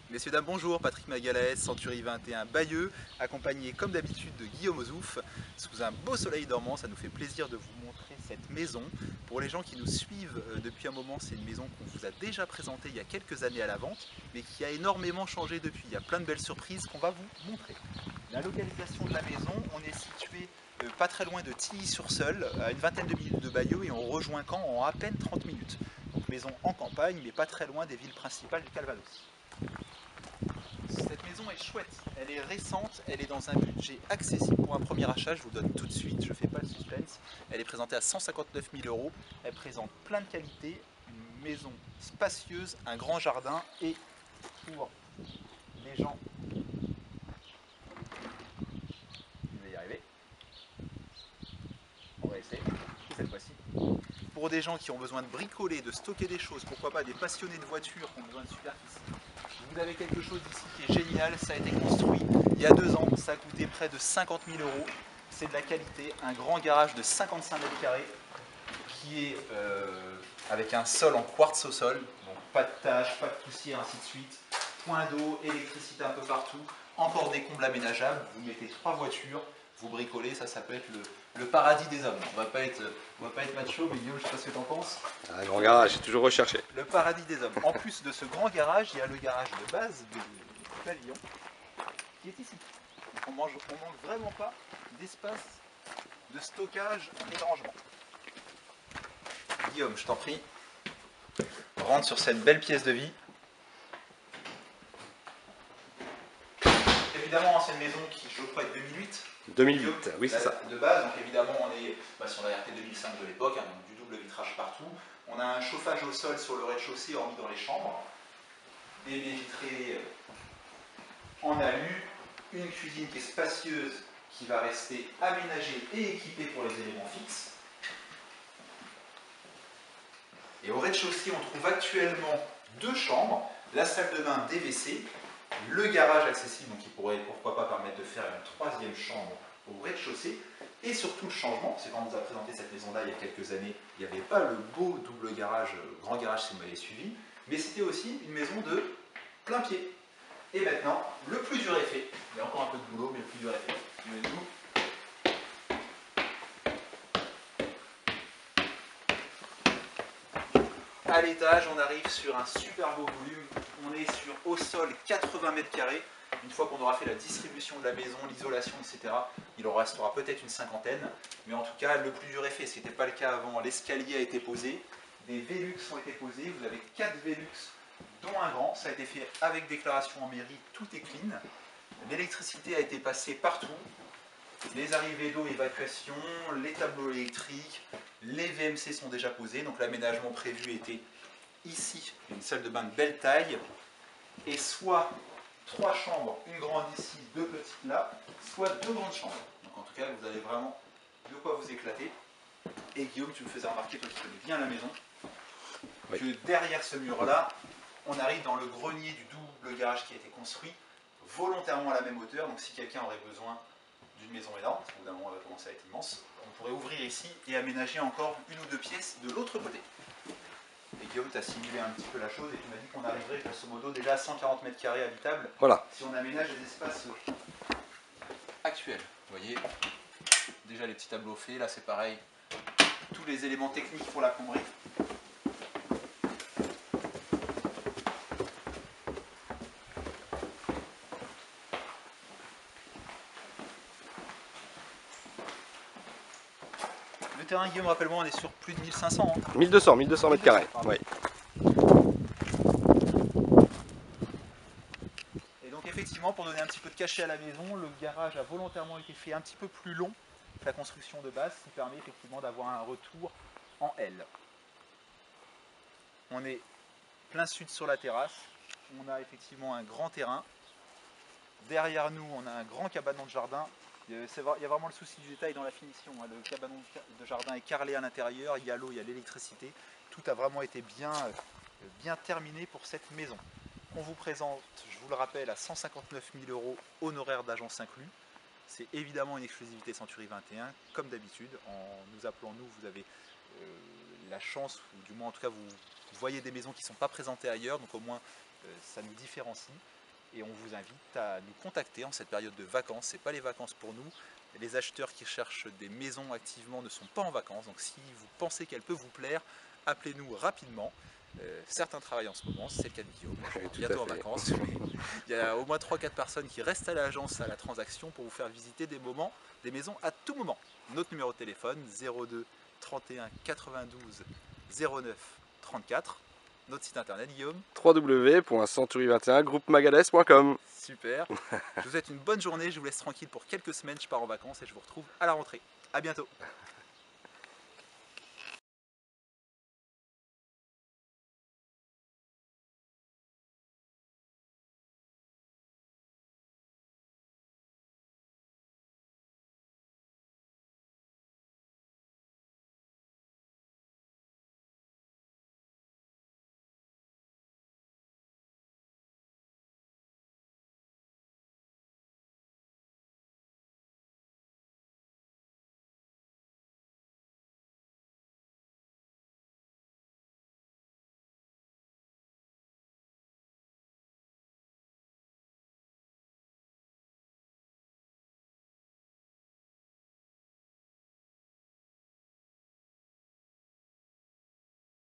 Messieurs, dames, bonjour, Patrick Magalaès, Century 21 Bayeux, accompagné comme d'habitude de Guillaume Ozouf. Sous un beau soleil dormant, ça nous fait plaisir de vous montrer cette maison. Pour les gens qui nous suivent depuis un moment, c'est une maison qu'on vous a déjà présentée il y a quelques années à la vente, mais qui a énormément changé depuis. Il y a plein de belles surprises qu'on va vous montrer. La localisation de la maison, on est situé pas très loin de Tilly-sur-Seul, à une vingtaine de minutes de Bayeux, et on rejoint Caen en à peine 30 minutes. Donc maison en campagne, mais pas très loin des villes principales du Calvados. Cette maison est chouette, elle est récente, elle est dans un budget accessible pour un premier achat, je vous le donne tout de suite, je ne fais pas le suspense. Elle est présentée à 159 000 euros, elle présente plein de qualités, une maison spacieuse, un grand jardin et pour les gens, je vais y arriver, on va essayer cette fois-ci. Pour des gens qui ont besoin de bricoler, de stocker des choses, pourquoi pas des passionnés de voitures qui ont besoin de superficie. Vous avez quelque chose ici qui est génial, ça a été construit il y a 2 ans, ça a coûté près de 50 000 euros, c'est de la qualité, un grand garage de 55 mètres carrés qui est avec un sol en quartz au sol, donc pas de tâches, pas de poussière, ainsi de suite, point d'eau, électricité un peu partout, encore des combles aménageables, vous mettez 3 voitures, vous bricolez, ça peut être le paradis des hommes. On va pas être macho, mais Guillaume, je sais pas ce que tu en penses. Un grand garage, c'est toujours recherché. Le paradis des hommes. En plus de ce grand garage, il y a le garage de base du pavillon qui est ici. Donc on manque vraiment pas d'espace de stockage et de rangement. Guillaume, je t'en prie, rentre sur cette belle pièce de vie. Évidemment, c'est une maison qui, je crois, est de 2008. 2008, oui c'est ça. De base, donc évidemment, on est sur la RT 2005 de l'époque, hein, donc du double vitrage partout. On a un chauffage au sol sur le rez-de-chaussée, hormis dans les chambres. Des baies vitrées en alu, une cuisine qui est spacieuse, qui va rester aménagée et équipée pour les éléments fixes. Et au rez-de-chaussée, on trouve actuellement 2 chambres, la salle de bain, des WC, le garage accessible, donc qui pourrait pourquoi pas permettre de faire une 3e chambre au rez-de-chaussée. Et surtout le changement, c'est quand on vous a présenté cette maison-là il y a quelques années, il n'y avait pas le beau double garage, grand garage si vous m'avez suivi, mais c'était aussi une maison de plein pied. Et maintenant, le plus dur est fait. Il y a encore un peu de boulot, mais le plus dur est fait. Suivez-nous. À l'étage, on arrive sur un super beau volume. On est sur au sol 80 mètres carrés. Une fois qu'on aura fait la distribution de la maison, l'isolation, etc., il en restera peut-être une 50aine. Mais en tout cas, le plus dur est fait. Ce n'était pas le cas avant. L'escalier a été posé. Des Velux ont été posés. Vous avez 4 Velux, dont un grand. Ça a été fait avec déclaration en mairie. Tout est clean. L'électricité a été passée partout. Les arrivées d'eau, évacuation, les tableaux électriques, les VMC sont déjà posés. Donc l'aménagement prévu était ici, une salle de bain de belle taille, et soit 3 chambres, une grande ici, 2 petites là, soit 2 grandes chambres. Donc en tout cas, vous avez vraiment de quoi vous éclater. Et Guillaume, tu me faisais remarquer, toi qui connais bien la maison, Oui. que derrière ce mur-là, on arrive dans le grenier du double garage qui a été construit volontairement à la même hauteur. Donc si quelqu'un aurait besoin d'une maison énorme, parce qu'au bout d'un moment elle va commencer à être immense, on pourrait ouvrir ici et aménager encore 1 ou 2 pièces de l'autre côté. Et Guillaume, tu as simulé un petit peu la chose et tu m'as dit qu'on arriverait grosso modo déjà à 140 mètres carrés habitables Voilà. si on aménage les espaces actuels. Vous voyez, déjà les petits tableaux faits, là c'est pareil, tous les éléments techniques pour la plomberie. Le terrain, Guillaume, rappelle-moi, on est sur plus de 1500. Hein. 1200 mètres carrés. Pardon. Oui. Et donc effectivement, pour donner un petit peu de cachet à la maison, le garage a volontairement été fait un petit peu plus long que la construction de base, ce qui permet effectivement d'avoir un retour en L. On est plein sud sur la terrasse, on a effectivement un grand terrain. Derrière nous, on a un grand cabanon de jardin. Il y a vraiment le souci du détail dans la finition. Hein. Le cabanon de jardin est carrelé à l'intérieur, il y a l'eau, il y a l'électricité. Tout a vraiment été bien terminé pour cette maison. On vous présente, je vous le rappelle, à 159 000 euros, honoraires d'agence inclus. C'est évidemment une exclusivité Century 21, comme d'habitude. En nous appelant nous, vous avez la chance, ou du moins en tout cas vous voyez des maisons qui ne sont pas présentées ailleurs, donc au moins ça nous différencie. Et on vous invite à nous contacter en cette période de vacances. Ce n'est pas les vacances pour nous. Les acheteurs qui cherchent des maisons activement ne sont pas en vacances. Donc si vous pensez qu'elle peut vous plaire, appelez-nous rapidement. Certains travaillent en ce moment, c'est le cas de Guillaume, bientôt en vacances. Il y a au moins 3-4 personnes qui restent à l'agence à la transaction pour vous faire visiter des maisons à tout moment. Notre numéro de téléphone 02 31 92 09 34. Notre site internet, Guillaume. www.century21groupemagales.com. Super. Je vous souhaite une bonne journée. Je vous laisse tranquille pour quelques semaines. Je pars en vacances et je vous retrouve à la rentrée. À bientôt.